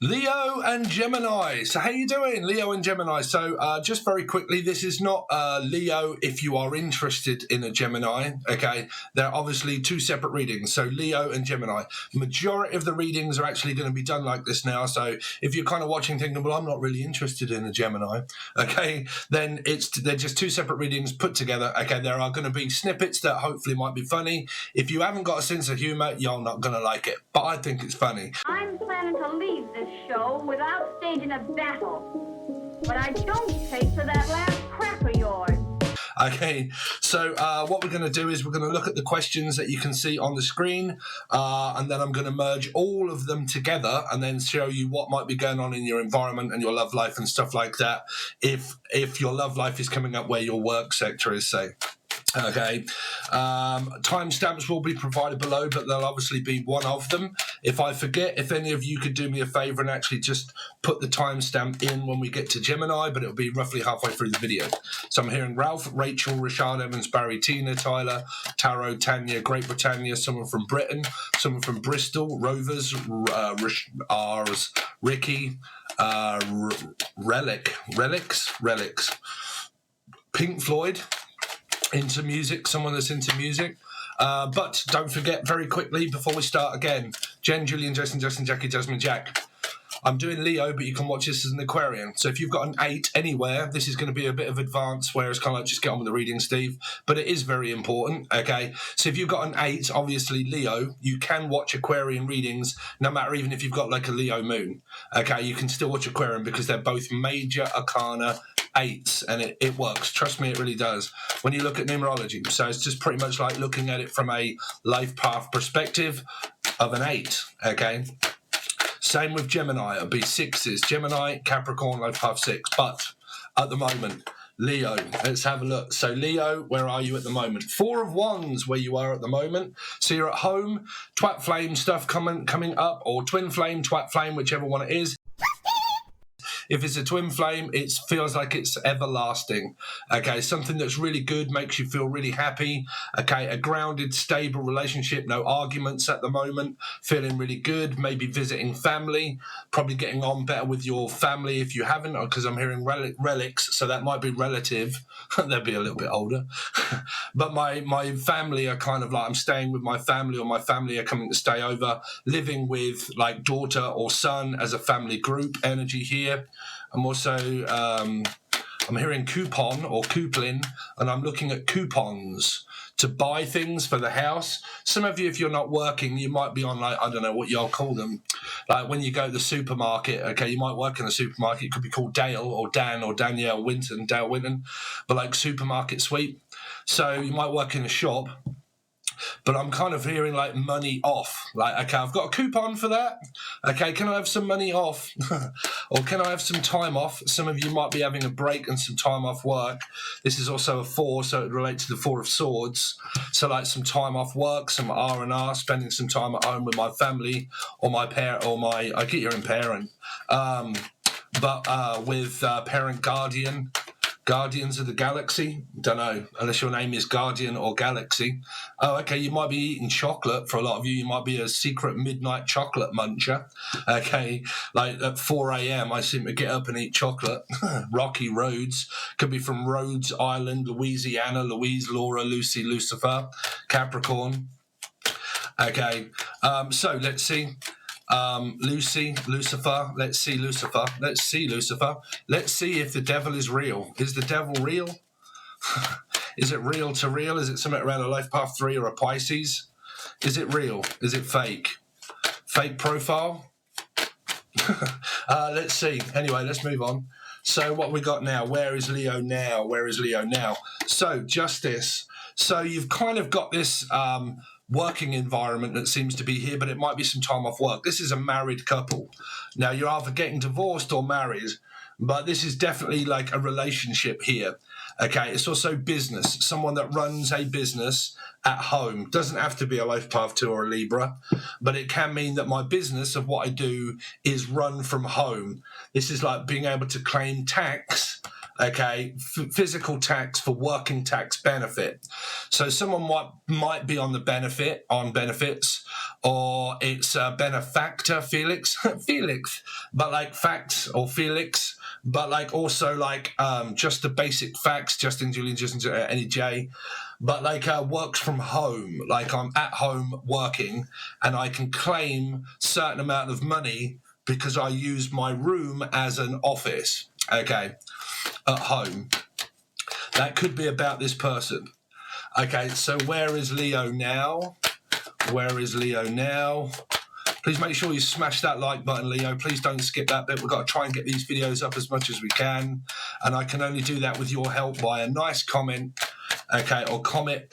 Leo and Gemini. So how you doing, Leo and Gemini? So just very quickly, this is not Leo if you are interested in a Gemini, okay? They're obviously two separate readings, so Leo and Gemini. Majority of the readings are actually going to be done like this now, so if you're kind of watching thinking, well, I'm not really interested in a Gemini, okay, then they're just two separate readings put together, okay? There are going to be snippets that hopefully might be funny. If you haven't got a sense of humour, you're not going to like it, but I think it's funny. I'm planning to leave this show without staging a battle, but I don't pay for that last crap of yours. Okay, so what we're going to do is we're going to look at the questions that you can see on the screen, and then I'm going to merge all of them together and then show you what might be going on in your environment and your love life and stuff like that, if your love life is coming up where your work sector is, say. Okay, timestamps will be provided below, but there'll obviously be one of them. If I forget, if any of you could do me a favor and actually just put the timestamp in when we get to Gemini, but it'll be roughly halfway through the video. So I'm hearing Ralph, Rachel, Rashad, Evans, Barry, Tina, Tyler, Taro, Tanya, Great Britannia, someone from Britain, someone from Bristol, Rovers, R's, Ricky, Relics, Pink Floyd, into music, someone that's into music. But don't forget, very quickly, before we start again, Jen, Julian, Justin, Jackie, Jasmine, Jack. I'm doing Leo, but you can watch this as an Aquarian. So if you've got an 8 anywhere, this is going to be a bit of advance, whereas kind of like just get on with the reading, Steve. But it is very important, okay? So if you've got an 8, obviously Leo, you can watch Aquarian readings, no matter even if you've got like a Leo moon, okay? You can still watch Aquarian because they're both major arcana 8s, and it works. Trust me, it really does. When you look at numerology, so it's just pretty much like looking at it from a life path perspective of an 8, okay? Same with Gemini, it'll be 6s. Gemini, Capricorn, life path 6. But at the moment, Leo, let's have a look. So Leo, where are you at the moment? 4 of Wands, where you are at the moment. So you're at home, twat flame stuff coming up, or twin flame, twat flame, whichever one it is. If it's a twin flame, it feels like it's everlasting. Okay, something that's really good, makes you feel really happy. Okay, a grounded, stable relationship, no arguments at the moment, feeling really good, maybe visiting family, probably getting on better with your family if you haven't, because I'm hearing relics, so that might be relative. They'll be a little bit older. But my family are kind of like, I'm staying with my family, or my family are coming to stay over, living with like daughter or son as a family group energy here. I'm also, I'm hearing coupon or coupon, and I'm looking at coupons to buy things for the house. Some of you, if you're not working, you might be on like, I don't know what y'all call them. Like when you go to the supermarket, okay, you might work in the supermarket. It could be called Dale or Dan or Danielle Winton, Dale Winton, but like supermarket sweep. So you might work in a shop. But I'm kind of hearing like money off. Like, okay, I've got a coupon for that. Okay, can I have some money off? Or can I have some time off? Some of you might be having a break and some time off work. This is also a 4, so it relates to the 4 of Swords. So like some time off work, some R&R, spending some time at home with my family or my parent, or my, I get you're in parent, with parent guardian. Guardians of the Galaxy? Don't know, unless your name is Guardian or Galaxy. Oh, okay, you might be eating chocolate. For a lot of you, you might be a secret midnight chocolate muncher. Okay, like at 4 a.m, I seem to get up and eat chocolate. Rocky Roads. Could be from Rhodes Island, Louisiana, Louise, Laura, Lucy, Lucifer, Capricorn. Okay, so let's see. Lucy, Lucifer, let's see Lucifer, let's see if the devil is real. Is the devil real? Is it real to real? Is it something around a life path 3 or a Pisces? Is it real? Is it fake? Fake profile? Let's see. Anyway, let's move on. So what we got now? Where is Leo now? Where is Leo now? So Justice. So you've kind of got this working environment that seems to be here, but it might be some time off work. This is a married couple. Now, you're either getting divorced or married, but this is definitely like a relationship here. Okay, it's also business. Someone that runs a business at home. Doesn't have to be a life path 2 or a Libra, but it can mean that my business of what I do is run from home. This is like being able to claim tax okay, physical tax for working tax benefit. So someone might be on the benefits, or it's a benefactor, Felix, but like facts, or Felix, but like also like just the basic facts, Justin, Julian, Justin, any J, but like works from home, like I'm at home working, and I can claim certain amount of money because I use my room as an office, okay, at home. That could be about this person. Okay, so where is Leo now? Where is Leo now? Please make sure you smash that like button, Leo. Please don't skip that bit. We've got to try and get these videos up as much as we can. And I can only do that with your help by a nice comment, okay, or comment,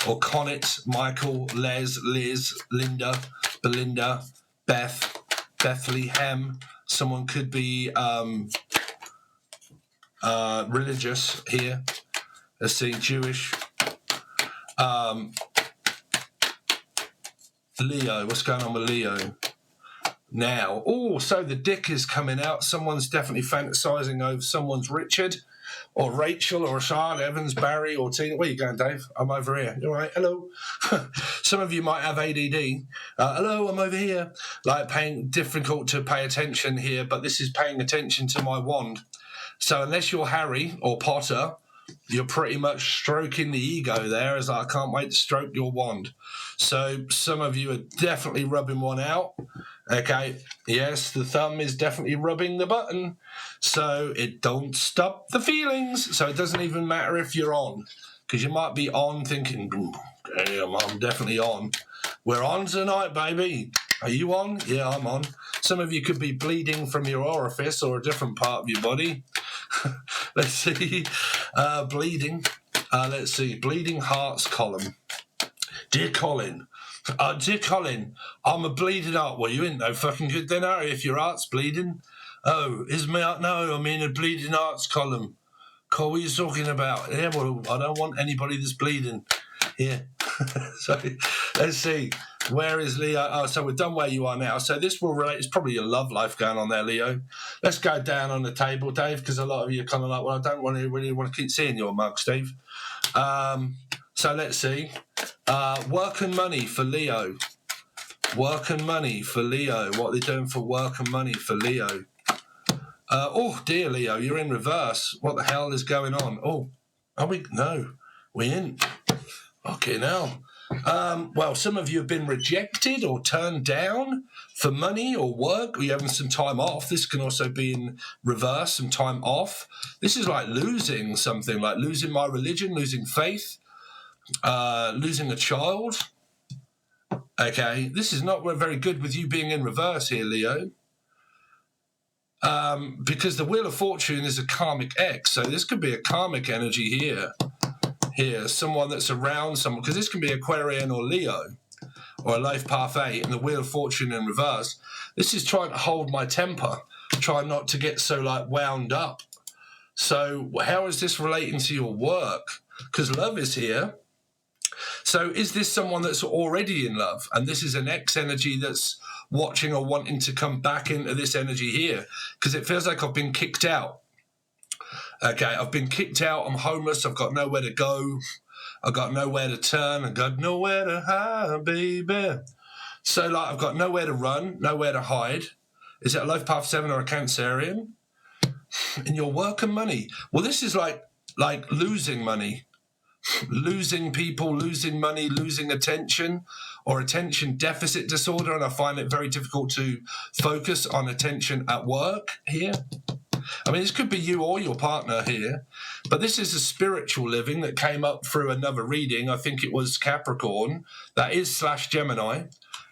or Connett, Michael, Les, Liz, Linda, Belinda, Beth, Bethlehem. Someone could be religious here. Let's see, Jewish. Leo, what's going on with Leo now? Oh, so the dick is coming out. Someone's definitely fantasizing over someone's Richard or Rachel or Rashad, Evans, Barry or Tina. Where you going, Dave? I'm over here. You all right? Hello. Some of you might have ADD. Hello, I'm over here. Like difficult to pay attention here, but this is paying attention to my wand. So unless you're Harry or Potter, you're pretty much stroking the ego there, as I can't wait to stroke your wand. So some of you are definitely rubbing one out. Okay, yes, the thumb is definitely rubbing the button. So it don't stop the feelings. So it doesn't even matter if you're on, because you might be on thinking, damn, I'm definitely on. We're on tonight, baby. Are you on? Yeah, I'm on. Some of you could be bleeding from your orifice or a different part of your body. Let's see. Bleeding. Let's see. Bleeding hearts column. Dear Colin. Dear Colin, I'm a bleeding heart. Well, you ain't no fucking good then, are you, if your heart's bleeding? Oh, is my heart? No, I mean a bleeding hearts column. Cole, what are you talking about? Yeah, well, I don't want anybody that's bleeding. Yeah. So, let's see. Where is Leo? Oh, so we're done where you are now. So this will relate. It's probably your love life going on there, Leo. Let's go down on the table, Dave, because a lot of you are kind of like, well, I don't really want to keep seeing your mug, Steve. So let's see. Work and money for Leo. Work and money for Leo. What are they doing for work and money for Leo? Oh, dear Leo, you're in reverse. What the hell is going on? Oh, are we? No, we ain't. Okay, now. Well, some of you have been rejected or turned down for money or work, or you're having some time off. This can also be in reverse, some time off. This is like losing something, like losing my religion, losing faith, losing a child. Okay, this is not very good with you being in reverse here, Leo. Because the Wheel of Fortune is a karmic X, so this could be a karmic energy here. Here, someone that's around someone, because this can be Aquarian or Leo, or a life path 8, and the Wheel of Fortune in reverse. This is trying to hold my temper, trying not to get so like wound up. So how is this relating to your work? Because love is here. So is this someone that's already in love, and this is an X energy that's watching or wanting to come back into this energy here? Because it feels like I've been kicked out. Okay, I've been kicked out, I'm homeless, I've got nowhere to go, I've got nowhere to turn, I've got nowhere to hide, baby. So, like, I've got nowhere to run, nowhere to hide. Is it a life path 7 or a Cancerian? In your work and money. Well, this is like losing money, losing people, losing money, losing attention, or attention deficit disorder, and I find it very difficult to focus on attention at work here. I mean, this could be you or your partner here, but this is a spiritual living that came up through another reading. I think it was Capricorn, that is / Gemini,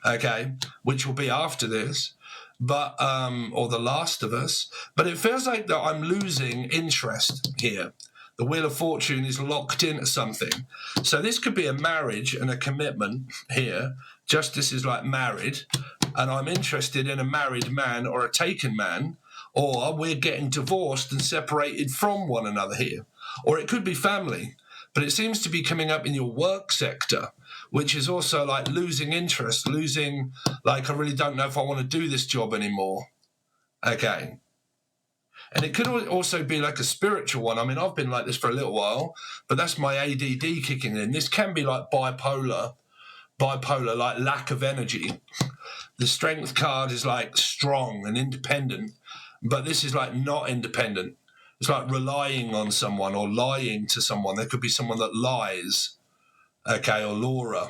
okay, which will be after this, but or The Last of Us. But it feels like that I'm losing interest here. The Wheel of Fortune is locked into something. So this could be a marriage and a commitment here. Justice is like married, and I'm interested in a married man or a taken man, or we're getting divorced and separated from one another here. Or it could be family, but it seems to be coming up in your work sector, which is also like losing interest, like I really don't know if I want to do this job anymore. Okay. And it could also be like a spiritual one. I mean, I've been like this for a little while, but that's my ADD kicking in. This can be like bipolar, like lack of energy. The Strength card is like strong and independent, but this is like not independent. It's like relying on someone or lying to someone. There could be someone that lies, okay, or Laura,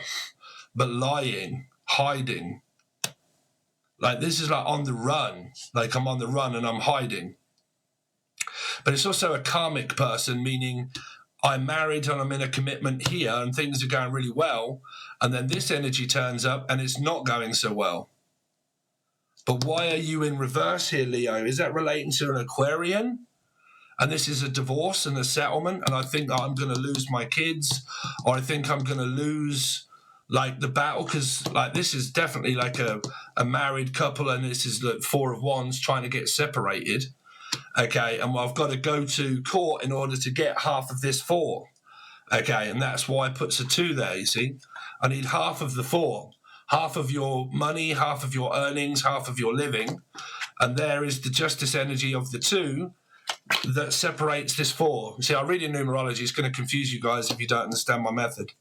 but lying, hiding. Like this is like on the run, like I'm on the run and I'm hiding. But it's also a karmic person, meaning I'm married and I'm in a commitment here and things are going really well. And then this energy turns up and it's not going so well. But why are you in reverse here, Leo? Is that relating to an Aquarian? And this is a divorce and a settlement. And I think that I'm going to lose my kids, or I think I'm going to lose like the battle, because like this is definitely like a married couple, and this is the Four of Wands trying to get separated. Okay, and I've got to go to court in order to get half of this 4. Okay, and that's why it puts a 2 there, you see. I need half of the 4. Half of your money, half of your earnings, half of your living. And there is the justice energy of the 2 that separates this 4. See, our reading numerology is going to confuse you guys if you don't understand my method.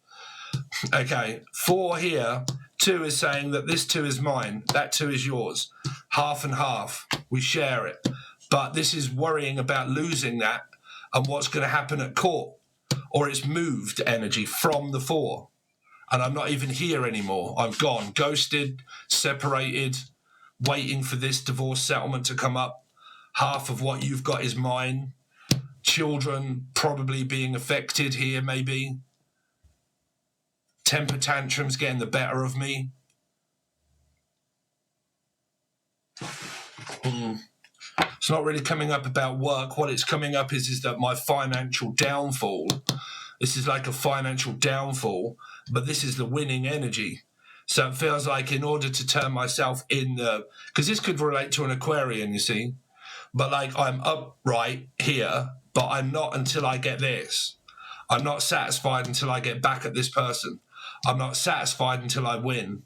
Okay, 4 here, 2 is saying that this 2 is mine, that 2 is yours. Half and half, we share it. But this is worrying about losing that and what's going to happen at court. Or it's moved energy from the 4. And I'm not even here anymore. I'm gone, ghosted, separated, waiting for this divorce settlement to come up. Half of what you've got is mine. Children probably being affected here, maybe. Temper tantrums getting the better of me. It's not really coming up about work. What it's coming up is that my financial downfall. This is like a financial downfall, but this is the winning energy. So it feels like in order to turn myself in the... Because this could relate to an Aquarian, you see. But like I'm upright here, but I'm not until I get this. I'm not satisfied until I get back at this person. I'm not satisfied until I win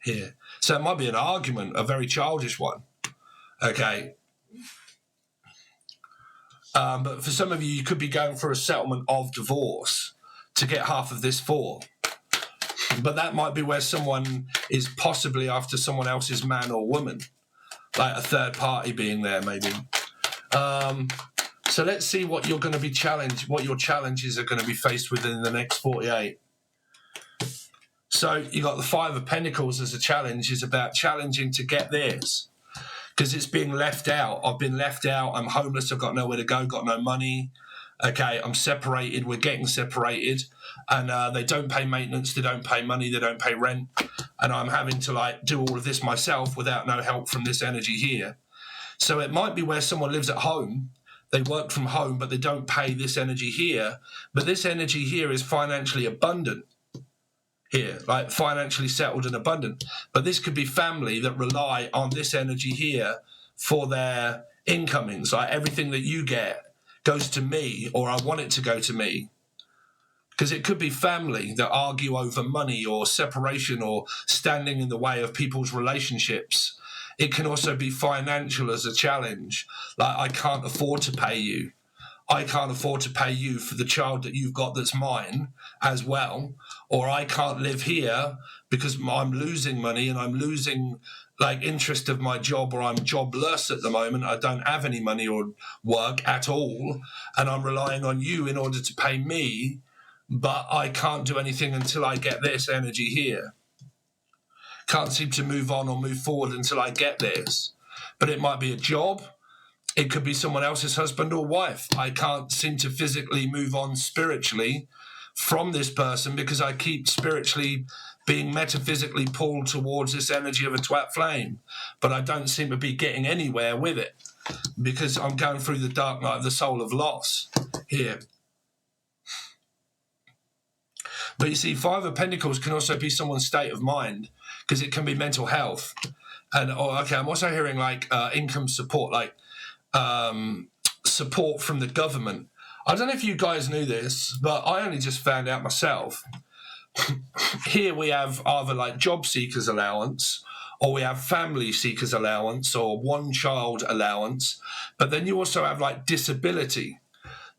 here. So it might be an argument, a very childish one. Okay. But for some of you, you could be going for a settlement of divorce to get half of this 4. But that might be where someone is possibly after someone else's man or woman, like a third party being there, maybe. So let's see what you're going to be challenged, what your challenges are going to be faced with in the next 48. So you got the 5 of Pentacles as a challenge, is about challenging to get this. Because it's being left out. I've been left out. I'm homeless. I've got nowhere to go. Got no money. Okay, I'm separated. We're getting separated. And they don't pay maintenance. They don't pay money. They don't pay rent. And I'm having to like do all of this myself without no help from this energy here. So it might be where someone lives at home. They work from home, but they don't pay this energy here. But this energy here is financially abundant. Here, like financially settled and abundant. But this could be family that rely on this energy here for their incomings. Like everything that you get goes to me, or I want it to go to me. Because it could be family that argue over money or separation or standing in the way of people's relationships. It can also be financial as a challenge. Like I can't afford to pay you. I can't afford to pay you for the child that you've got that's mine as well. Or I can't live here because I'm losing money and I'm losing like interest of my job, or I'm jobless at the moment. I don't have any money or work at all. And I'm relying on you in order to pay me, but I can't do anything until I get this energy here. Can't seem to move on or move forward until I get this. But it might be a job. It could be someone else's husband or wife. I can't seem to physically move on spiritually from this person because I keep spiritually being metaphysically pulled towards this energy of a twat flame. But I don't seem to be getting anywhere with it because I'm going through the dark night of the soul of loss here. But you see, 5 of Pentacles can also be someone's state of mind because it can be mental health. And, I'm also hearing like income support, like support from the government. I don't know if you guys knew this, but I only just found out myself. Here we have either like job seekers allowance or we have family seekers allowance or one child allowance. But then you also have like disability.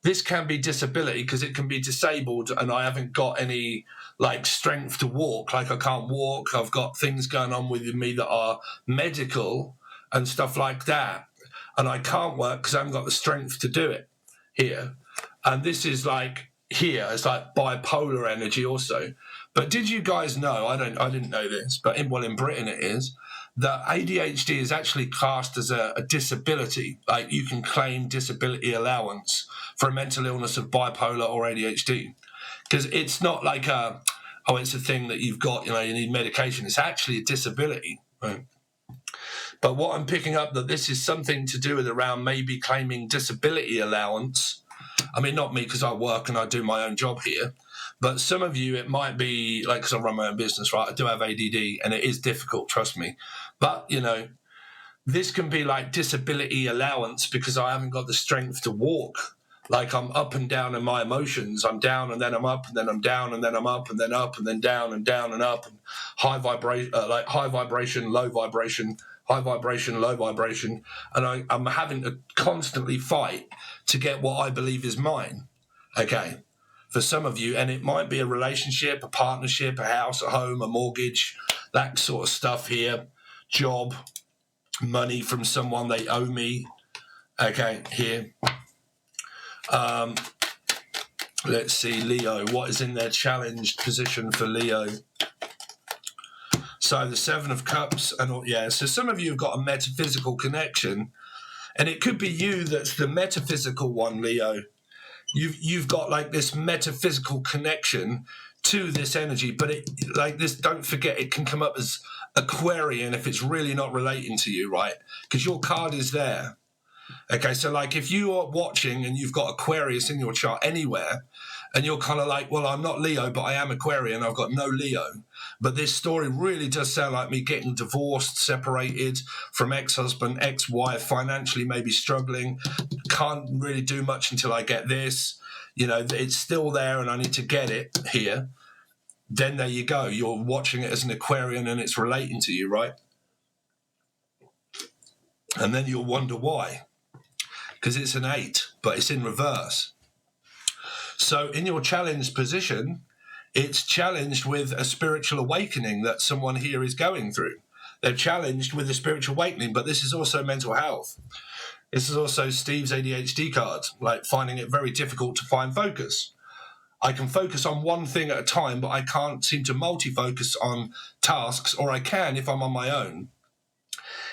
This can be disability because it can be disabled and I haven't got any like strength to walk. Like I can't walk. I've got things going on with me that are medical and stuff like that. And I can't work because I haven't got the strength to do it here. And this is like here, it's like bipolar energy also. But did you guys know, I didn't know this, but in Britain it is, that ADHD is actually classed as a disability. Like you can claim disability allowance for a mental illness of bipolar or ADHD. Because it's not like it's a thing that you've got, you need medication. It's actually a disability. Right? But what I'm picking up that this is something to do with around maybe claiming disability allowance. I mean, not me because I work and I do my own job here. But some of you, it might be like, because I run my own business, right? I do have ADD and it is difficult, trust me. But, this can be like disability allowance because I haven't got the strength to walk. Like I'm up and down in my emotions. I'm down and then I'm up and then I'm down and then I'm up and then up and then down and down and up. And high vibration, low vibration, high vibration, low vibration. And I'm having to constantly fight to get what I believe is mine. Okay. For some of you, and it might be a relationship, a partnership, a house, a home, a mortgage, that sort of stuff here, job, money from someone they owe me. Okay, here. Let's see, Leo, what is in their challenged position for Leo? So the Seven of Cups, so some of you have got a metaphysical connection, and it could be you that's the metaphysical one, Leo. You've got like this metaphysical connection to this energy, but it like this, don't forget, it can come up as Aquarian if it's really not relating to you, right? Because your card is there. Okay, so like if you are watching and you've got Aquarius in your chart anywhere, and you're kind of like, well, I'm not Leo, but I am Aquarian, I've got no Leo. But this story really does sound like me getting divorced, separated from ex-husband, ex-wife, financially maybe struggling, can't really do much until I get this. It's still there and I need to get it here. Then there you go. You're watching it as an Aquarian and it's relating to you, right? And then you'll wonder why. Because it's an 8, but it's in reverse. So in your challenged position, it's challenged with a spiritual awakening that someone here is going through. They're challenged with a spiritual awakening, but this is also mental health. This is also Steve's ADHD card, like finding it very difficult to find focus. I can focus on one thing at a time, but I can't seem to multi-focus on tasks, or I can if I'm on my own.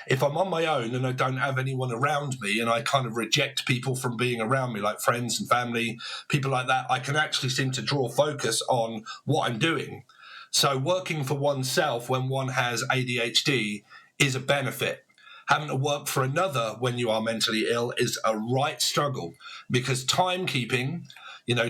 If I'm on my own and I don't have anyone around me and I kind of reject people from being around me, like friends and family, people like that, I can actually seem to draw focus on what I'm doing. So working for oneself when one has ADHD is a benefit. Having to work for another when you are mentally ill is a right struggle because timekeeping,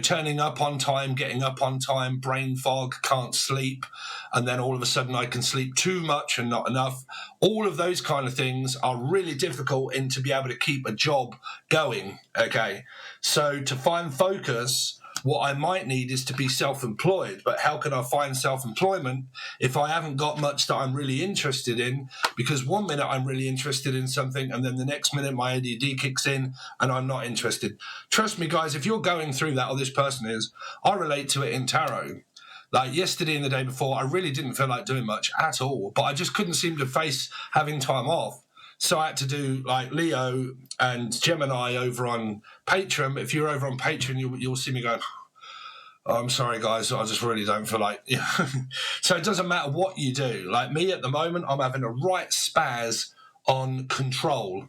turning up on time, getting up on time, brain fog, can't sleep, and then all of a sudden I can sleep too much and not enough. All of those kind of things are really difficult and to be able to keep a job going, okay? So to find focus, what I might need is to be self-employed, but how can I find self-employment if I haven't got much that I'm really interested in? Because one minute I'm really interested in something and then the next minute my ADD kicks in and I'm not interested. Trust me, guys, if you're going through that, or this person is, I relate to it in tarot. Like yesterday and the day before, I really didn't feel like doing much at all, but I just couldn't seem to face having time off. So I had to do like Leo and Gemini over on Patreon. If you're over on Patreon, you'll see me going, oh, I'm sorry, guys, I just really don't feel like... So it doesn't matter what you do. Like me at the moment, I'm having a right spaz on control.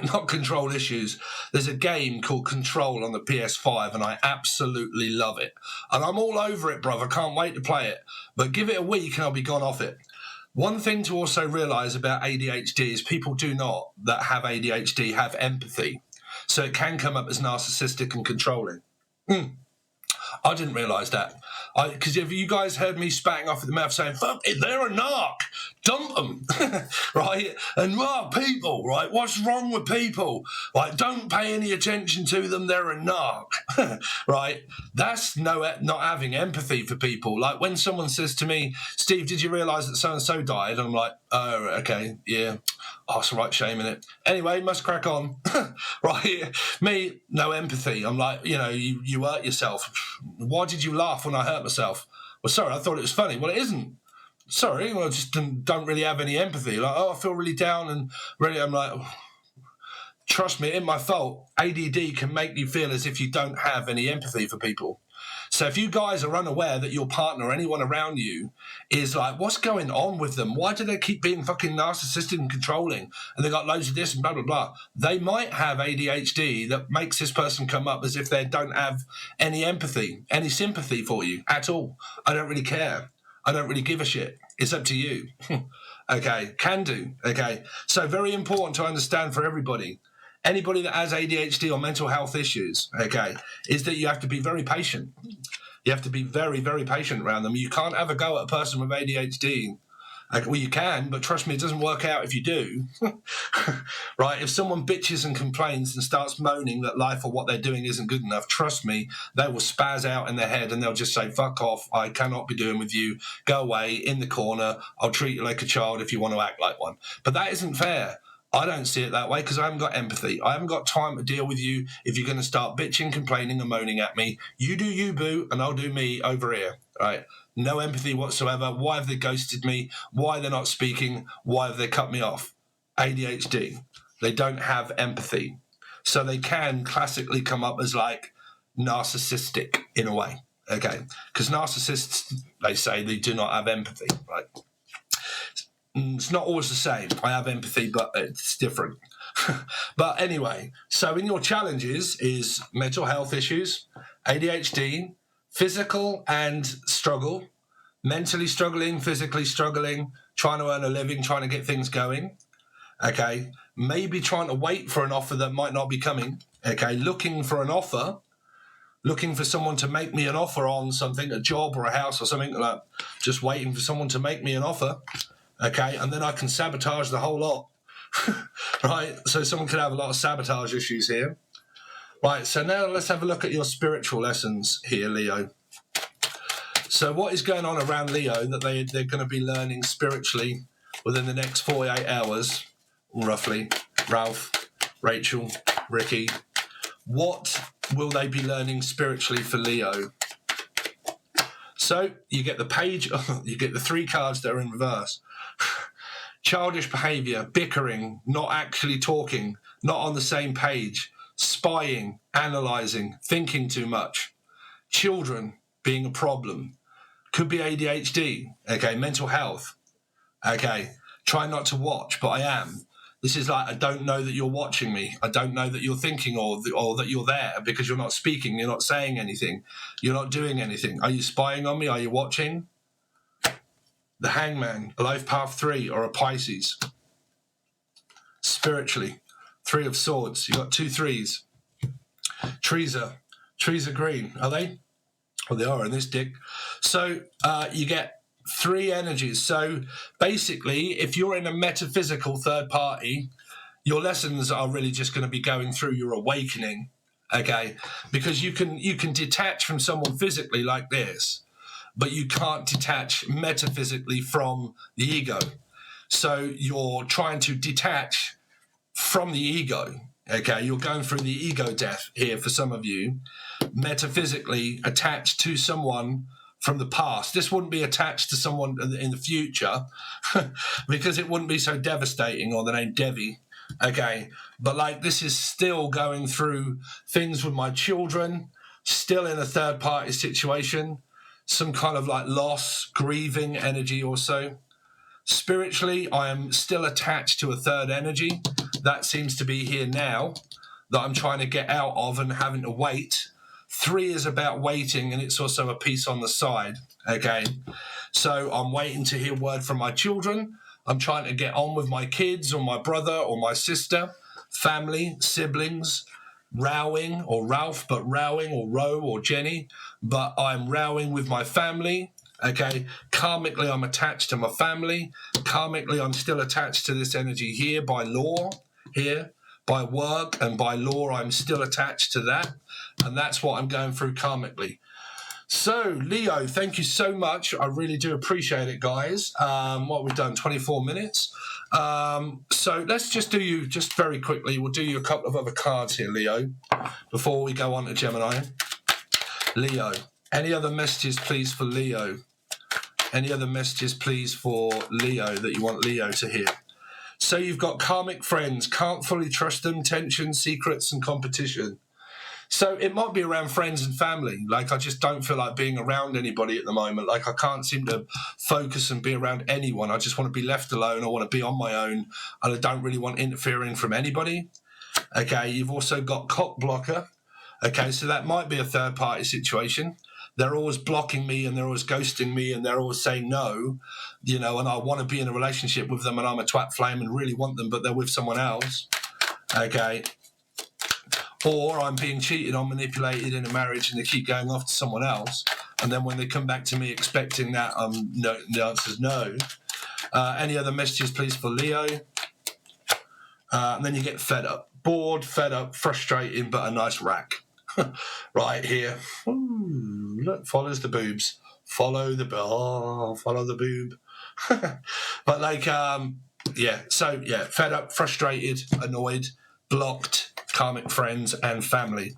Not control issues. There's a game called Control on the PS5 and I absolutely love it. And I'm all over it, bruv. I can't wait to play it. But give it a week and I'll be gone off it. One thing to also realise about ADHD is people that have ADHD have empathy. So it can come up as narcissistic and controlling. I didn't realise that. Because if you guys heard me spatting off at the mouth saying, fuck it, they're a narc, dump them, right? And people, right? What's wrong with people? Like, don't pay any attention to them, they're a narc, right? That's not having empathy for people. Like when someone says to me, Steve, did you realise that so-and-so died? And I'm like, oh, okay, yeah. Oh, it's all right, shame in it. Anyway, must crack on, right? Me, no empathy. I'm like, you hurt yourself. Why did you laugh when I hurt myself? Well, sorry, I thought it was funny. Well, it isn't. Sorry, well, I just don't really have any empathy. Like, I feel really down and really, I'm like, trust me, it ain't my fault. ADD can make you feel as if you don't have any empathy for people. So if you guys are unaware that your partner or anyone around you is like, what's going on with them? Why do they keep being fucking narcissistic and controlling? And they got loads of this and blah, blah, blah. They might have ADHD that makes this person come up as if they don't have any empathy, any sympathy for you at all. I don't really care. I don't really give a shit. It's up to you. Okay, can do. Okay, so very important to understand for everybody. Anybody that has ADHD or mental health issues, okay, is that you have to be very patient. You have to be very, very patient around them. You can't have a go at a person with ADHD. Well, you can, but trust me, it doesn't work out if you do. Right? If someone bitches and complains and starts moaning that life or what they're doing isn't good enough, trust me, they will spaz out in their head and they'll just say, fuck off, I cannot be doing with you. Go away, in the corner. I'll treat you like a child if you want to act like one. But that isn't fair. I don't see it that way because I haven't got empathy. I haven't got time to deal with you if you're going to start bitching, complaining and moaning at me. You do you, boo, and I'll do me over here, right? No empathy whatsoever. Why have they ghosted me? Why they're not speaking? Why have they cut me off? ADHD. They don't have empathy. So they can classically come up as like narcissistic in a way, okay? Because narcissists, they say they do not have empathy, right? It's not always the same. I have empathy, but it's different. But anyway, so in your challenges is mental health issues, ADHD, physical and struggle, mentally struggling, physically struggling, trying to earn a living, trying to get things going, okay? Maybe trying to wait for an offer that might not be coming, okay? Looking for an offer, looking for someone to make me an offer on something, a job or a house or something, like just waiting for someone to make me an offer. Okay, and then I can sabotage the whole lot, right? So someone could have a lot of sabotage issues here. Right, so now let's have a look at your spiritual lessons here, Leo. So what is going on around Leo that they're going to be learning spiritually within the next 48 hours, roughly? Ralph, Rachel, Ricky. What will they be learning spiritually for Leo? So you get the page, you get the three cards that are in reverse. Childish behaviour, bickering, not actually talking, not on the same page, spying, analysing, thinking too much. Children being a problem. Could be ADHD, okay, mental health, okay, try not to watch, but I am. This is like, I don't know that you're watching me. I don't know that you're thinking or that you're there because you're not speaking, you're not saying anything, you're not doing anything. Are you spying on me? Are you watching? The Hangman, a Life Path 3 or a Pisces. Spiritually, 3 of Swords. You got 2 3s. Trees are green, are they? Well, they are in this dick. So you get 3 energies. So basically, if you're in a metaphysical third party, your lessons are really just going to be going through your awakening, okay? Because you can detach from someone physically like this, but you can't detach metaphysically from the ego. So you're trying to detach from the ego, okay? You're going through the ego death here for some of you, metaphysically attached to someone from the past. This wouldn't be attached to someone in the future because it wouldn't be so devastating, or the name Devi, okay? But like, this is still going through things with my children, still in a third party situation, some kind of like loss, grieving energy or so. Spiritually, I am still attached to a third energy. That seems to be here now that I'm trying to get out of and having to wait. 3 is about waiting, and it's also a piece on the side, okay? So I'm waiting to hear word from my children. I'm trying to get on with my kids or my brother or my sister, family, siblings, rowing or Ralph, but rowing or row or Jenny, but I'm rowing with my family. Okay, karmically, I'm attached to my family. Karmically, I'm still attached to this energy here by law, here by work, and by law, I'm still attached to that. And that's what I'm going through karmically. So, Leo, thank you so much. I really do appreciate it, guys. What we've done, 24 minutes. So let's just do you, just very quickly, we'll do you a couple of other cards here, Leo, before we go on to Gemini. Leo, any other messages, please, for Leo? Any other messages, please, for Leo that you want Leo to hear? So you've got karmic friends, can't fully trust them, tension, secrets, and competition. So it might be around friends and family. Like, I just don't feel like being around anybody at the moment. Like, I can't seem to focus and be around anyone. I just want to be left alone. I want to be on my own. And I don't really want interfering from anybody. Okay, you've also got cock blocker. Okay, so that might be a third-party situation. They're always blocking me and they're always ghosting me and they're always saying no, you know, and I want to be in a relationship with them and I'm a twat flame and really want them, but they're with someone else. Okay. Or I'm being cheated on, manipulated in a marriage and they keep going off to someone else. And then when they come back to me expecting that, no, the answer's no. Any other messages, please, for Leo? And then you get fed up. Bored, fed up, frustrating, but a nice rack. Right here. Ooh, look, follows the boobs. Follow the boob. But like, yeah. So yeah, fed up, frustrated, annoyed, blocked, karmic friends and family.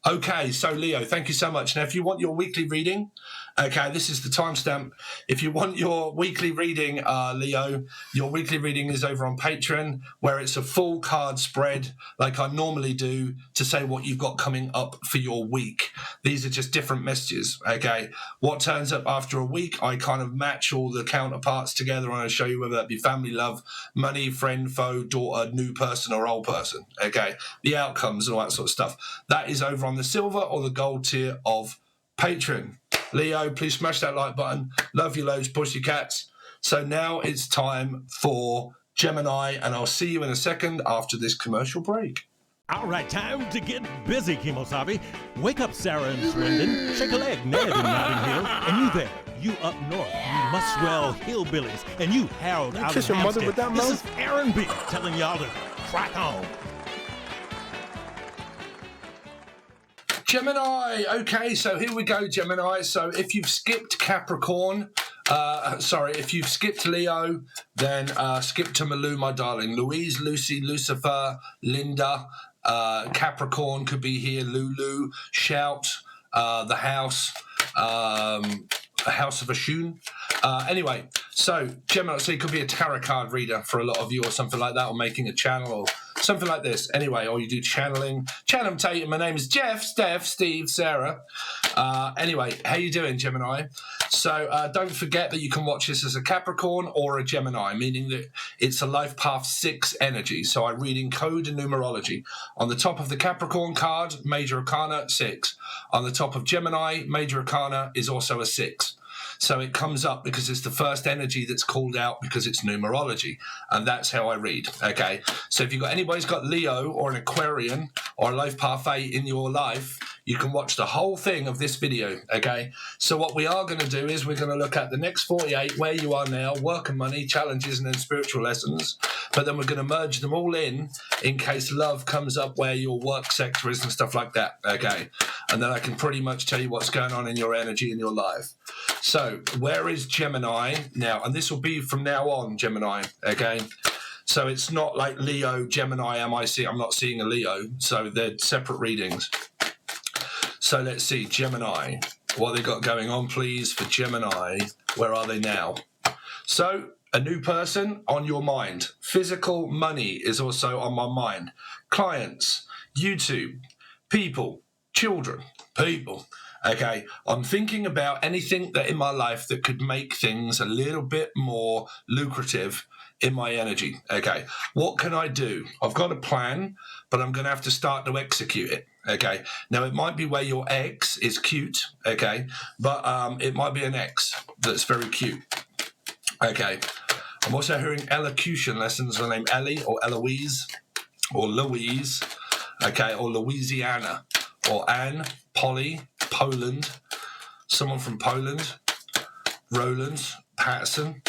Okay, so Leo, thank you so much. Now, if you want your weekly reading, okay, this is the timestamp. If you want your weekly reading, Leo, your weekly reading is over on Patreon, where it's a full card spread like I normally do to say what you've got coming up for your week. These are just different messages, okay? What turns up after a week, I kind of match all the counterparts together and I show you whether that be family, love, money, friend, foe, daughter, new person or old person, okay? The outcomes and all that sort of stuff. That is over on the silver or the gold tier of Patreon. Leo, please smash that like button. Love you loads, pussycats. So now it's time for Gemini, and I'll see you in a second after this commercial break. All right, time to get busy, Kimosabe. Wake up, Sarah and Swindon. Shake a leg, Ned in Notting Hill. And you there, you up north, you Muswell hillbillies. And you, Harold, out in Hampstead. This is Aaron B. telling y'all to crack on. Gemini, okay, so here we go, Gemini. So if you've skipped Capricorn, if you've skipped Leo, then skip to Malou, my darling. Louise, Lucy, Lucifer, Linda, Capricorn could be here, Lulu, Shout, The House, a House of Ashun. Anyway, so Gemini, so it could be a tarot card reader for a lot of you or something like that, or making a channel or something like this. Anyway, or you do channeling. Channeling, my name is Jeff, Steph, Steve, Sarah. Anyway, how you doing, Gemini? So don't forget that you can watch this as a Capricorn or a Gemini, meaning that it's a life path 6 energy. So I read in code and numerology. On the top of the Capricorn card, major arcana, 6. On the top of Gemini, major arcana is also a 6. So it comes up because it's the first energy that's called out because it's numerology. And that's how I read, okay? So if you've got anybody's got Leo or an Aquarian or a life path 8 in your life, you can watch the whole thing of this video, okay? So what we are going to do is we're going to look at the next 48, where you are now, work and money, challenges, and then spiritual lessons. But then we're going to merge them all in case love comes up where your work sector is and stuff like that, okay? And then I can pretty much tell you what's going on in your energy in your life. So where is Gemini now? And this will be from now on, Gemini, okay? So it's not like Leo, Gemini, I'm not seeing a Leo. So they're separate readings. So let's see, Gemini. What they got going on, please, for Gemini? Where are they now? So a new person on your mind. Physical money is also on my mind. Clients, YouTube, people, children, people. Okay, I'm thinking about anything that in my life that could make things a little bit more lucrative in my energy. Okay, what can I do? I've got a plan, but I'm going to have to start to execute it. Okay, now it might be where your ex is cute. Okay, but it might be an ex that's very cute. Okay, I'm also hearing elocution lessons. Her name Ellie or Eloise or Louise. okay, or Louisiana, or Anne, Polly, Poland, someone from Poland, Roland, Patterson.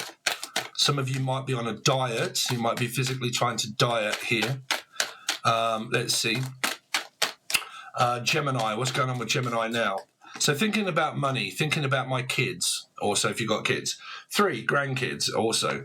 Some of you might be on a diet. You might be physically trying to diet here. Let's see. Gemini, what's going on with Gemini now? So thinking about money, thinking about my kids, also if you've got kids. 3, grandkids also.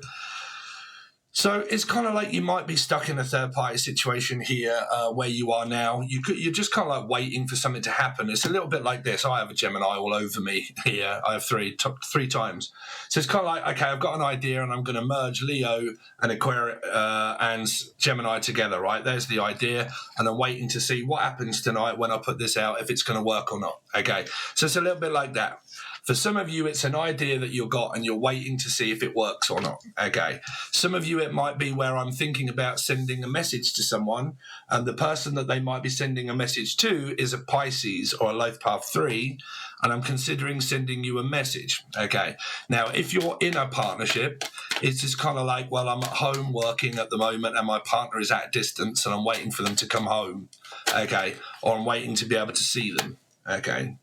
So it's kind of like you might be stuck in a third-party situation here where you are now. You're just kind of like waiting for something to happen. It's a little bit like this. I have a Gemini all over me here. I have three times. So it's kind of like, okay, I've got an idea and I'm going to merge Leo and Aquarius and Gemini together, right? There's the idea. And I'm waiting to see what happens tonight when I put this out, if it's going to work or not. Okay, so it's a little bit like that. For some of you, it's an idea that you've got and you're waiting to see if it works or not, okay? Some of you, it might be where I'm thinking about sending a message to someone and the person that they might be sending a message to is a Pisces or a Life Path 3, and I'm considering sending you a message, okay? Now, if you're in a partnership, it's just kind of like, well, I'm at home working at the moment and my partner is at a distance and I'm waiting for them to come home, okay? Or I'm waiting to be able to see them, okay?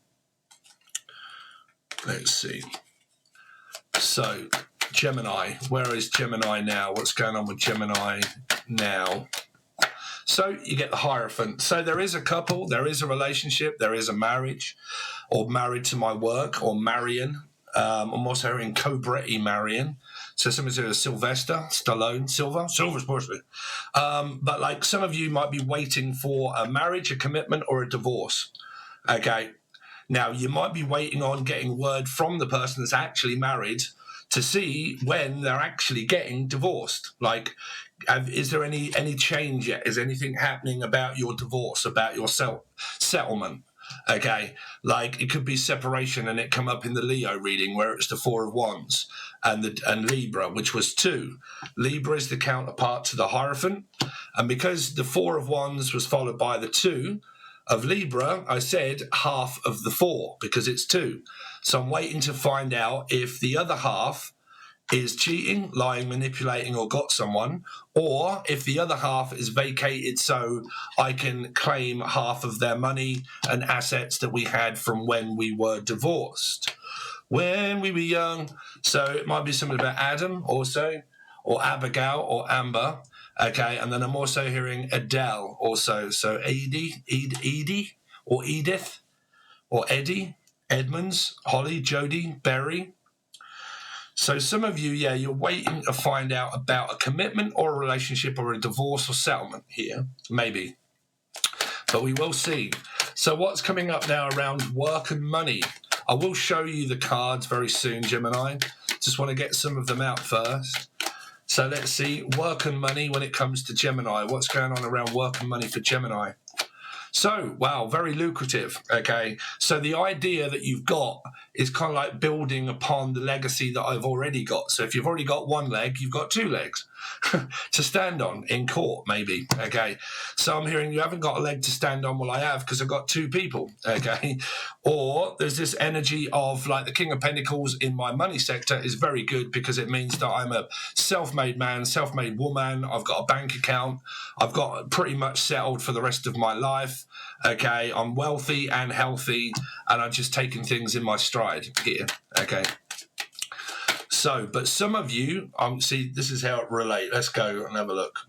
Let's see. So, Gemini. Where is Gemini now? What's going on with Gemini now? So, you get the Hierophant. So, there is a couple, there is a relationship, there is a marriage, or married to my work, or Marion. I'm also hearing Cobretti Marion. So, somebody's doing a Sylvester, Stallone, Silver's supposed to be. But, like, some of you might be waiting for a marriage, a commitment, or a divorce. Okay. Now, you might be waiting on getting word from the person that's actually married to see when they're actually getting divorced. Like, is there any change yet? Is anything happening about your divorce, about your settlement? Okay, like it could be separation and it come up in the Leo reading where it's the 4 of Wands and Libra, which was 2. Libra is the counterpart to the Hierophant. And because the 4 of Wands was followed by the 2, of Libra, I said half of the 4 because it's 2. So I'm waiting to find out if the other half is cheating, lying, manipulating, or got someone, or if the other half is vacated so I can claim half of their money and assets that we had from when we were divorced, when we were young. So it might be something about Adam also, or Abigail, or Amber. Okay, and then I'm also hearing Adele also. So Edie, or Edith, or Eddie, Edmonds, Holly, Jody, Berry. So some of you, yeah, you're waiting to find out about a commitment or a relationship or a divorce or settlement here, maybe. But we will see. So what's coming up now around work and money? I will show you the cards very soon, Gemini. Just want to get some of them out first. So let's see, work and money when it comes to Gemini. What's going on around work and money for Gemini? So, wow, very lucrative, okay? So the idea that you've got is kind of like building upon the legacy that I've already got. So if you've already got 1 leg, you've got 2 legs to stand on in court, maybe, okay? So I'm hearing you haven't got a leg to stand on. Well, I have because I've got 2 people, okay? Or there's this energy of like the King of Pentacles in my money sector is very good because it means that I'm a self-made man, self-made woman. I've got a bank account. I've got pretty much settled for the rest of my life. Okay, I'm wealthy and healthy, and I'm just taking things in my stride here. Okay. So, but some of you, see, this is how it relates. Let's go and have a look.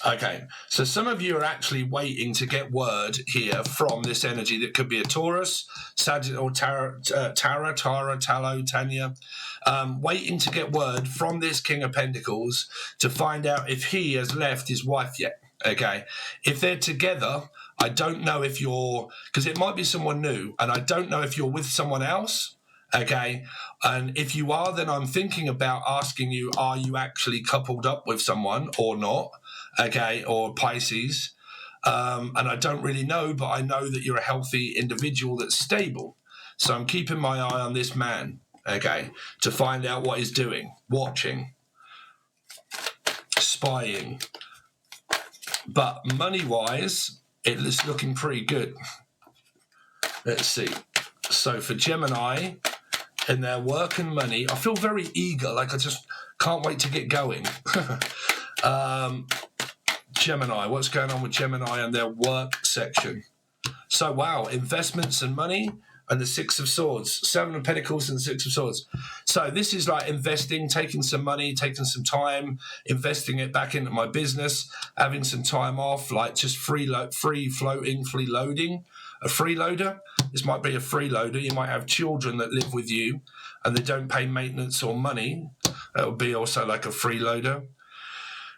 Okay, so some of you are actually waiting to get word here from this energy that could be a Taurus, Sagittarius, or Tara, Tallow, Tanya, waiting to get word from this King of Pentacles to find out if he has left his wife yet. Okay, if they're together, I don't know if you're, because it might be someone new, and I don't know if you're with someone else. Okay, and if you are, then I'm thinking about asking you, are you actually coupled up with someone or not? Okay, or Pisces. And I don't really know, but I know that you're a healthy individual that's stable. So I'm keeping my eye on this man, okay, to find out what he's doing, watching, spying. But money-wise, it is looking pretty good. Let's see. So for Gemini, in their work and money, I feel very eager, like I just can't wait to get going. Gemini, what's going on with Gemini and their work section? So, wow, investments and money and the Six of Swords, Seven of Pentacles and the Six of Swords. So this is like investing, taking some money, taking some time, investing it back into my business, having some time off, like just free loading, a freeloader. This might be a freeloader. You might have children that live with you and they don't pay maintenance or money. That would be also like a freeloader.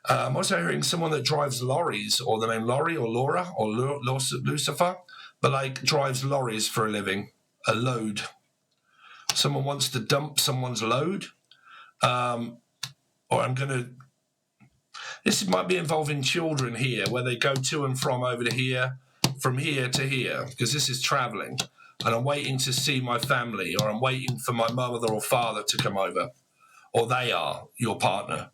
I'm also hearing someone that drives lorries, or the name Laurie or Laura or Lucifer, but like drives lorries for a living, a load. Someone wants to dump someone's load. This might be involving children here, where they go to and from over to here, from here to here, because this is traveling. And I'm waiting to see my family, or I'm waiting for my mother or father to come over, or they are your partner.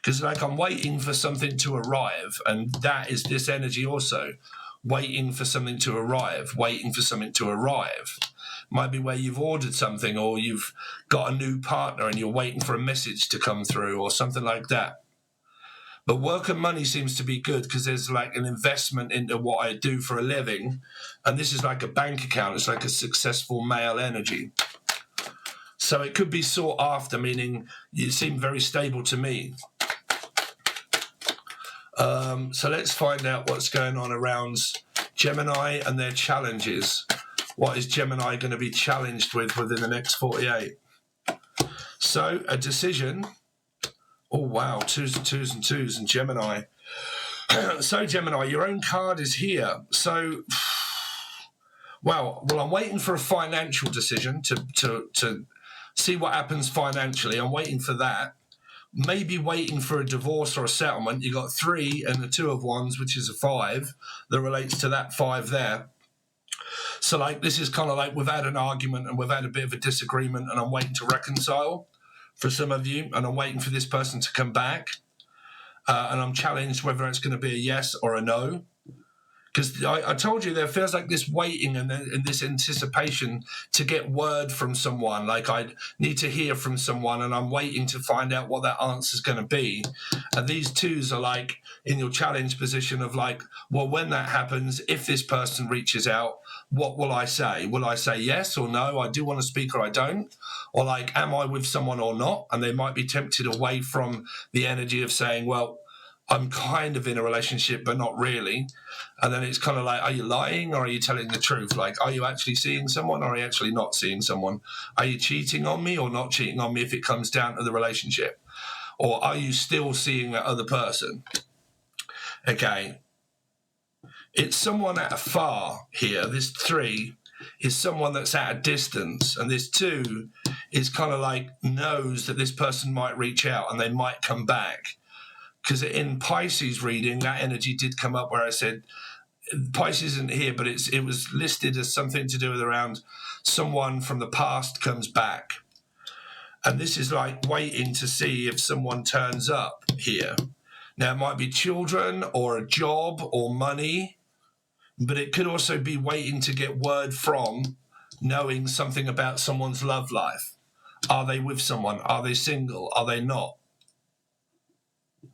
Because like I'm waiting for something to arrive, and that is this energy also. Waiting for something to arrive, waiting for something to arrive. Might be where you've ordered something, or you've got a new partner and you're waiting for a message to come through, or something like that. But work and money seems to be good because there's like an investment into what I do for a living. And this is like a bank account. It's like a successful male energy. So it could be sought after, meaning you seem very stable to me. So let's find out what's going on around Gemini and their challenges. What is Gemini going to be challenged with within the next 48? So a decision. Oh, wow. Twos and Gemini. So Gemini, your own card is here. So, well, I'm waiting for a financial decision to see what happens financially. I'm waiting for that. Maybe waiting for a divorce or a settlement. You got 3 and the 2 of Wands, which is a 5 that relates to that 5 there. So like this is kind of like we've had an argument and we've had a bit of a disagreement and I'm waiting to reconcile for some of you, and I'm waiting for this person to come back, and I'm challenged whether it's going to be a yes or a no. Because I told you there feels like this waiting and this anticipation to get word from someone. Like I need to hear from someone and I'm waiting to find out what that answer is going to be. And these twos are like in your challenge position of like, well, when that happens, if this person reaches out, what will I say? Will I say yes or no? I do want to speak or I don't? Or like, am I with someone or not? And they might be tempted away from the energy of saying, well, I'm kind of in a relationship, but not really. And then it's kind of like, are you lying or are you telling the truth? Like, are you actually seeing someone or are you actually not seeing someone? Are you cheating on me or not cheating on me if it comes down to the relationship? Or are you still seeing that other person? Okay. It's someone at afar here. This 3 is someone that's at a distance. And this 2 is kind of like knows that this person might reach out and they might come back. Because in Pisces reading, that energy did come up where I said, Pisces isn't here, but it was listed as something to do with around someone from the past comes back. And this is like waiting to see if someone turns up here. Now, it might be children or a job or money, but it could also be waiting to get word from knowing something about someone's love life. Are they with someone? Are they single? Are they not?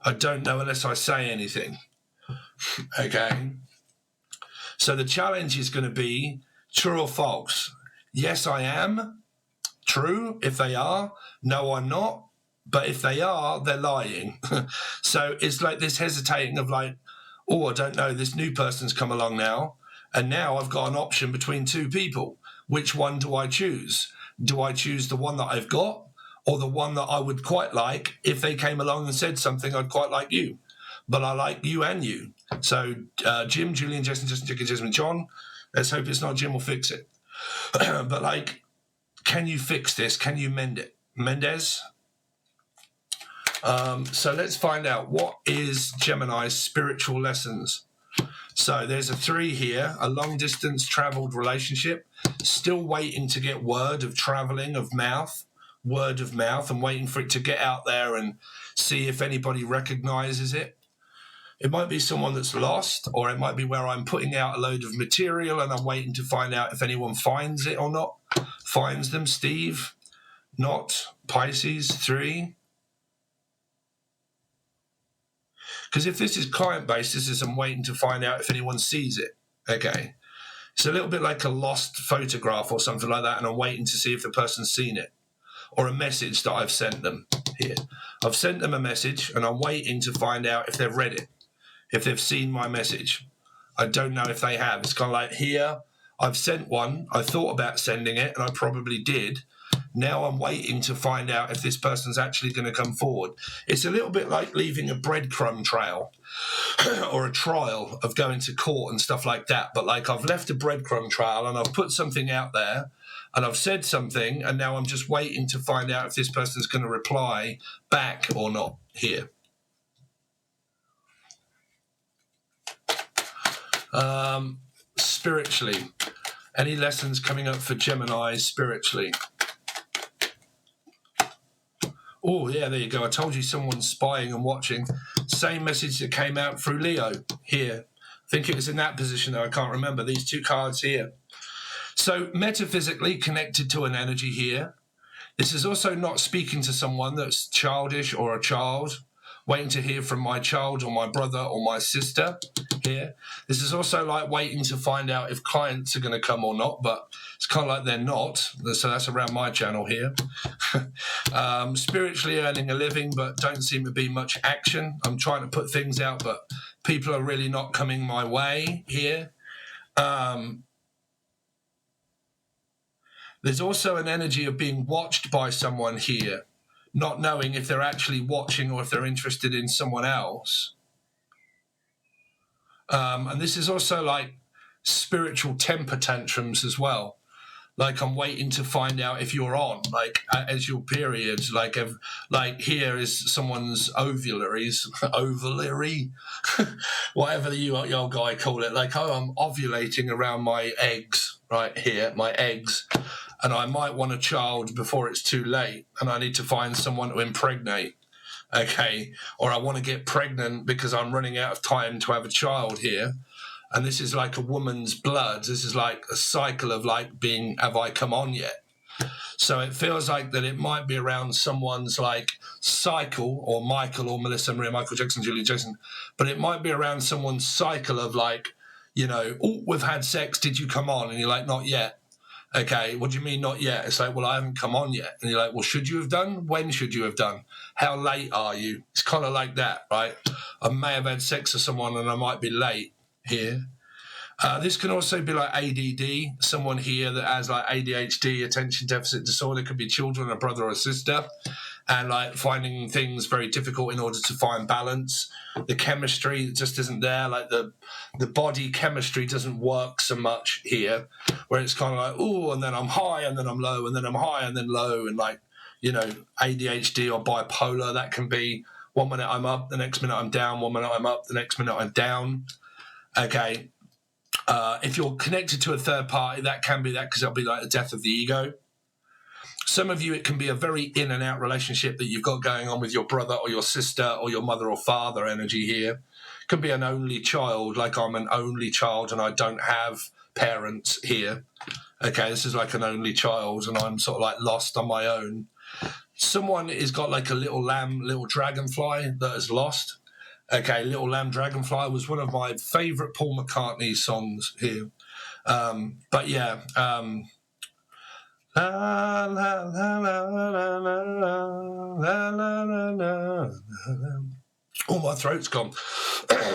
I don't know unless I say anything. Okay. So the challenge is going to be true or false. Yes, I am. True, if they are. No, I'm not. But if they are, they're lying. So it's like this hesitating of like, oh, I don't know, this new person's come along now. And now I've got an option between 2 people. Which one do I choose? Do I choose the one that I've got? Or the one that I would quite like if they came along and said something, I'd quite like you. But I like you and you. So Jim, Julian, Justin, Jackie, Jasmine, John, let's hope it's not Jim will fix it. But like, can you fix this? Can you mend it? Mendez? So let's find out what is Gemini's spiritual lessons. So there's a 3 here, a long distance traveled relationship, still waiting to get word of traveling, of mouth. Word of mouth and waiting for it to get out there and see if anybody recognizes it. It might be someone that's lost, or it might be where I'm putting out a load of material and I'm waiting to find out if anyone finds it or not. Finds them, Steve. Not. Pisces, 3. Because if this is client-based, this is I'm waiting to find out if anyone sees it. Okay. It's a little bit like a lost photograph or something like that, and I'm waiting to see if the person's seen it. Or a message that I've sent them here. I've sent them a message, and I'm waiting to find out if they've read it, if they've seen my message. I don't know if they have. It's kind of like here, I've sent one, I thought about sending it, and I probably did. Now I'm waiting to find out if this person's actually going to come forward. It's a little bit like leaving a breadcrumb trail or a trial of going to court and stuff like that. But like I've left a breadcrumb trail and I've put something out there and I've said something, and now I'm just waiting to find out if this person's going to reply back or not here. Spiritually, any lessons coming up for Gemini spiritually? Oh, yeah, there you go. I told you someone's spying and watching. Same message that came out through Leo here. I think it was in that position, though. I can't remember. These two cards here. So metaphysically connected to an energy here. This is also not speaking to someone that's childish or a child, waiting to hear from my child or my brother or my sister here. This is also like waiting to find out if clients are going to come or not, but it's kind of like they're not. So that's around my channel here. Spiritually earning a living, but don't seem to be much action. I'm trying to put things out, but people are really not coming my way here. There's also an energy of being watched by someone here, not knowing if they're actually watching or if they're interested in someone else. And this is also like spiritual temper tantrums as well. Like I'm waiting to find out if you're on, like as your period, like here is someone's ovulary, whatever your guy call it. Like, oh, I'm ovulating around my eggs right here, my eggs. And I might want a child before it's too late, and I need to find someone to impregnate, okay? Or I want to get pregnant because I'm running out of time to have a child here. And this is like a woman's blood. This is like a cycle of like being, have I come on yet? So it feels like that it might be around someone's like cycle, or Michael or Melissa Maria, Michael Jackson, Julia Jackson, but it might be around someone's cycle of like, you know, oh, we've had sex, did you come on? And you're like, not yet. Okay, what do you mean not yet? It's like, well, I haven't come on yet. And you're like, well, should you have done? When should you have done? How late are you? It's kind of like that, right? I may have had sex with someone and I might be late here. This can also be like ADD, someone here that has like ADHD, attention deficit disorder, could be children, a brother or a sister, and like finding things very difficult in order to find balance. The chemistry just isn't there, like the body chemistry doesn't work so much here, where it's kind of like, oh, and then I'm high and then I'm low and then I'm high and then low, and like, you know, ADHD or bipolar, that can be 1 minute I'm up, the next minute I'm down, 1 minute I'm up, the next minute I'm down. Okay. If you're connected to a third party, that can be that, because it'll be like the death of the ego. Some of you, it can be a very in and out relationship that you've got going on with your brother or your sister or your mother or father energy here. It can be an only child, like I'm an only child and I don't have parents here. Okay, this is like an only child and I'm sort of like lost on my own. Someone has got like a little lamb, little dragonfly that has lost. Okay, Little Lamb Dragonfly was one of my favourite Paul McCartney songs here. But yeah, la, la, la, la, la, la, la, la, la. Oh, my throat's gone.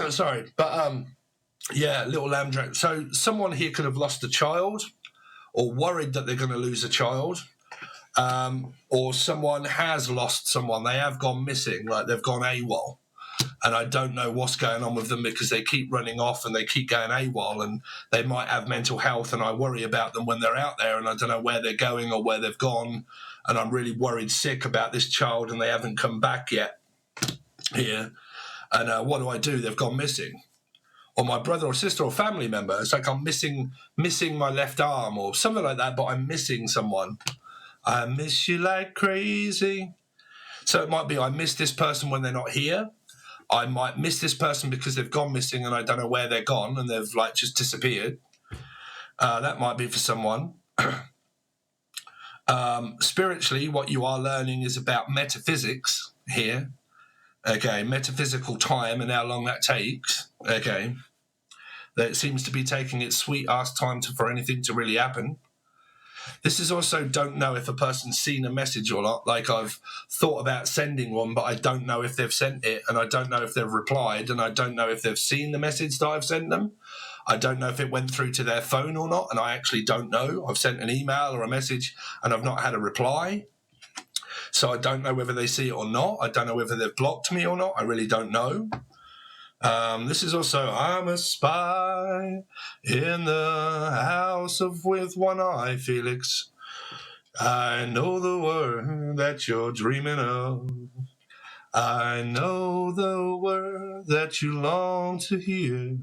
Sorry. But yeah, Little Lamb Dragon. So someone here could have lost a child or worried that they're going to lose a child. Or someone has lost someone. They have gone missing, like they've gone AWOL. And I don't know what's going on with them because they keep running off and they keep going AWOL, and they might have mental health, and I worry about them when they're out there and I don't know where they're going or where they've gone, and I'm really worried sick about this child and they haven't come back yet here. And what do? They've gone missing. Or my brother or sister or family member, it's like I'm missing my left arm or something like that, but I'm missing someone. I miss you like crazy. So it might be I miss this person when they're not here. I might miss this person because they've gone missing and I don't know where they're gone and they've like just disappeared. That might be for someone. Spiritually, what you are learning is about metaphysics here. okay, metaphysical time and how long that takes, okay, that it seems to be taking its sweet-ass time for anything to really happen. This is also don't know if a person's seen a message or not. Like I've thought about sending one, but I don't know if they've sent it, and I don't know if they've replied, and I don't know if they've seen the message that I've sent them. I don't know if it went through to their phone or not, and I actually don't know. I've sent an email or a message, and I've not had a reply. So I don't know whether they see it or not. I don't know whether they've blocked me or not. I really don't know. This is also, I'm a spy in the house with one eye, Felix. I know the word that you're dreaming of. I know the word that you long to hear.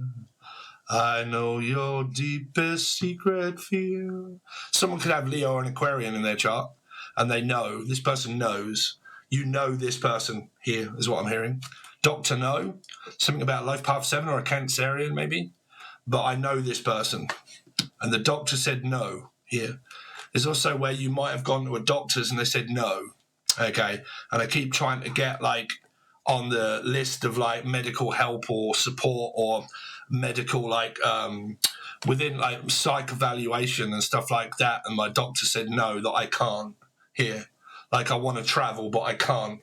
I know your deepest secret fear. Someone could have Leo or an Aquarian in their chart, and they know, this person knows. You know this person here, is what I'm hearing. Doctor no, something about life path 7 or a Cancerian maybe, but I know this person. And the doctor said no here. There's also where you might have gone to a doctor's and they said no, okay? And I keep trying to get like on the list of like medical help or support or medical like within like psych evaluation and stuff like that. And my doctor said no, that I can't here. Like I want to travel, but I can't.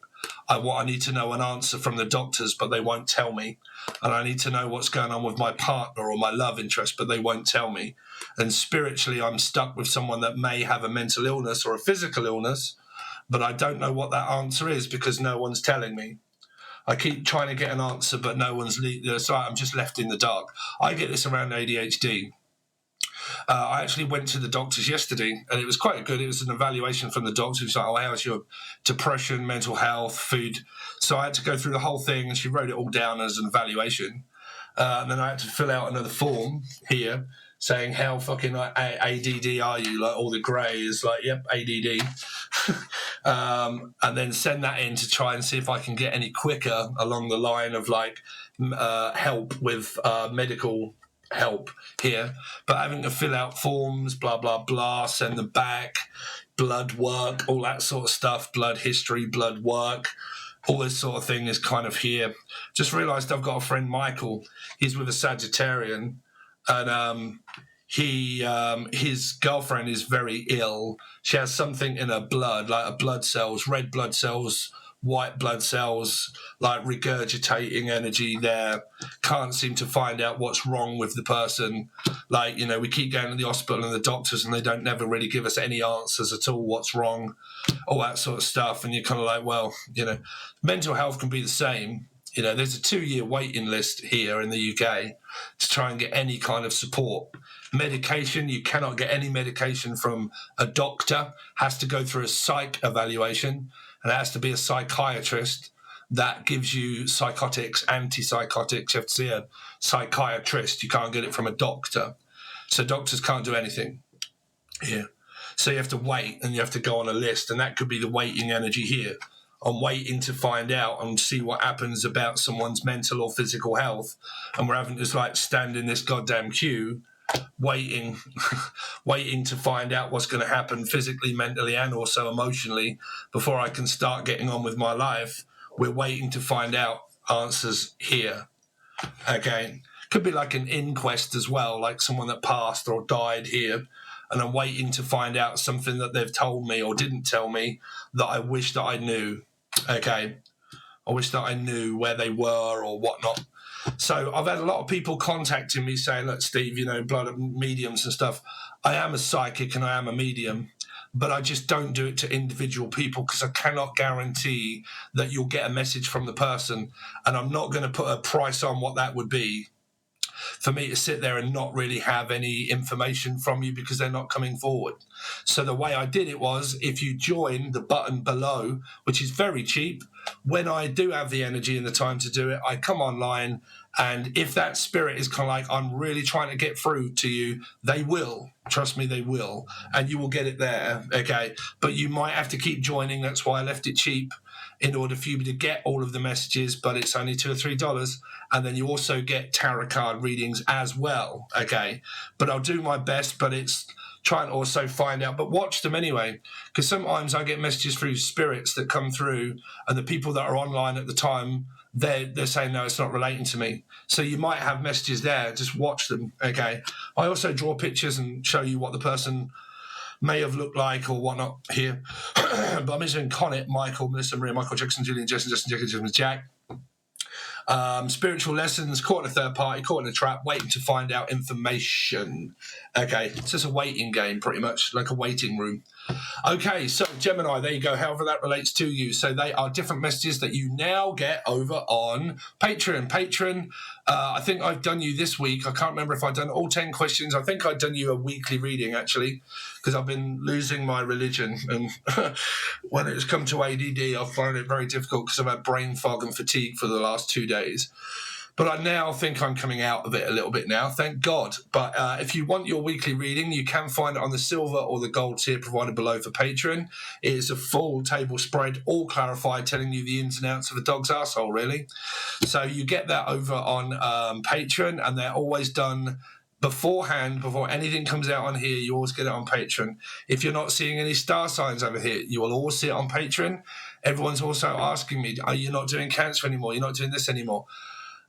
I need to know an answer from the doctors, but they won't tell me. And I need to know what's going on with my partner or my love interest, but they won't tell me. And spiritually, I'm stuck with someone that may have a mental illness or a physical illness, but I don't know what that answer is because no one's telling me. I keep trying to get an answer, but no one's... So I'm just left in the dark. I get this around ADHD. I actually went to the doctors yesterday, and it was quite good. It was an evaluation from the doctor. She was like, oh, how's your depression, mental health, food? So I had to go through the whole thing, and she wrote it all down as an evaluation. And then I had to fill out another form here saying, how fucking like, ADD are you? Like all the grey is like, yep, ADD. And then send that in to try and see if I can get any quicker along the line of like help with medical help here, but having to fill out forms, blah, blah, blah, send them back, blood work, all that sort of stuff, blood history, blood work, all this sort of thing is kind of here. Just realised I've got a friend, Michael, he's with a Sagittarian, and his girlfriend is very ill. She has something in her blood, like her blood cells, red blood cells, white blood cells, like regurgitating energy there. Can't seem to find out what's wrong with the person. Like, you know, we keep going to the hospital and the doctors and they don't never really give us any answers at all, what's wrong, all that sort of stuff. And you're kind of like, well, you know, mental health can be the same. You know, there's a 2-year waiting list here in the UK to try and get any kind of support. Medication, you cannot get any medication from a doctor, has to go through a psych evaluation, and it has to be a psychiatrist that gives you psychotics, antipsychotics. You have to see a psychiatrist. You can't get it from a doctor. So doctors can't do anything here. So you have to wait, and you have to go on a list, and that could be the waiting energy here. I'm waiting to find out and see what happens about someone's mental or physical health, and we're having to like stand in this goddamn queue waiting to find out what's going to happen physically, mentally, and also emotionally before I can start getting on with my life. We're waiting to find out answers here. Okay. Could be like an inquest as well, like someone that passed or died here, and I'm waiting to find out something that they've told me or didn't tell me that I wish that I knew. Okay. I wish that I knew where they were or whatnot. So I've had a lot of people contacting me saying, look, Steve, you know, blood mediums and stuff. I am a psychic and I am a medium, but I just don't do it to individual people because I cannot guarantee that you'll get a message from the person, and I'm not going to put a price on what that would be for me to sit there and not really have any information from you because they're not coming forward. So the way I did it was, if you join the button below, which is very cheap, when I do have the energy and the time to do it, I come online, and if that spirit is kind of like, I'm really trying to get through to you, they will. Trust me, they will. And you will get it there, okay? But you might have to keep joining. That's why I left it cheap, in order for you to get all of the messages, but it's only $2 or $3. And then you also get tarot card readings as well, okay? But I'll do my best, but it's try and also find out, but watch them anyway, because sometimes I get messages through spirits that come through, and the people that are online at the time, they're saying, no, it's not relating to me. So you might have messages there. Just watch them, okay? I also draw pictures and show you what the person may have looked like or whatnot here. But I'm using Connett, Michael, Melissa, Maria, Michael, Jackson, Julian, Justin, Jackie, Jasmine, Jack. Spiritual lessons, caught in a third party, caught in a trap, waiting to find out information. Okay, it's just a waiting game, pretty much, like a waiting room. Okay, so Gemini, there you go, however that relates to you. So they are different messages that you now get over on Patreon. Patreon, I think I've done you this week. I can't remember if I've done all 10 questions. I think I've done you a weekly reading, actually, because I've been losing my religion. And when it's come to ADD, I find it very difficult because I've had brain fog and fatigue for the last 2 days. But I now think I'm coming out of it a little bit now, thank God. But if you want your weekly reading, you can find it on the silver or the gold tier provided below for Patreon. It is a full table spread, all clarified, telling you the ins and outs of a dog's arsehole, really. So you get that over on Patreon, and they're always done beforehand, before anything comes out on here. You always get it on Patreon. If you're not seeing any star signs over here, you will always see it on Patreon. Everyone's also asking me, are you not doing Cancer anymore? You're not doing this anymore?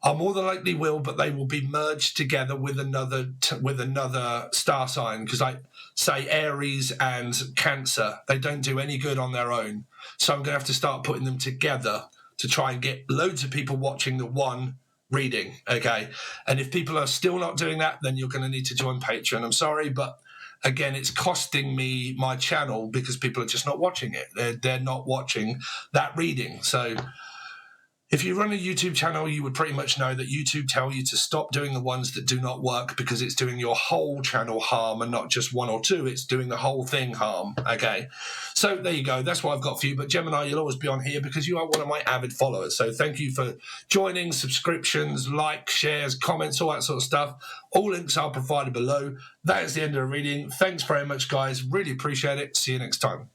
I more than likely will, but they will be merged together with another star sign, because I say Aries and Cancer, they don't do any good on their own. So I'm going to have to start putting them together to try and get loads of people watching the one reading, okay? And if people are still not doing that, then you're going to need to join Patreon. I'm sorry, but again, it's costing me my channel because people are just not watching it. They're not watching that reading. So if you run a YouTube channel, you would pretty much know that YouTube tell you to stop doing the ones that do not work, because it's doing your whole channel harm and not just one or two. It's doing the whole thing harm, okay? So there you go. That's what I've got for you. But Gemini, you'll always be on here because you are one of my avid followers. So thank you for joining, subscriptions, likes, shares, comments, all that sort of stuff. All links are provided below. That is the end of the reading. Thanks very much, guys. Really appreciate it. See you next time.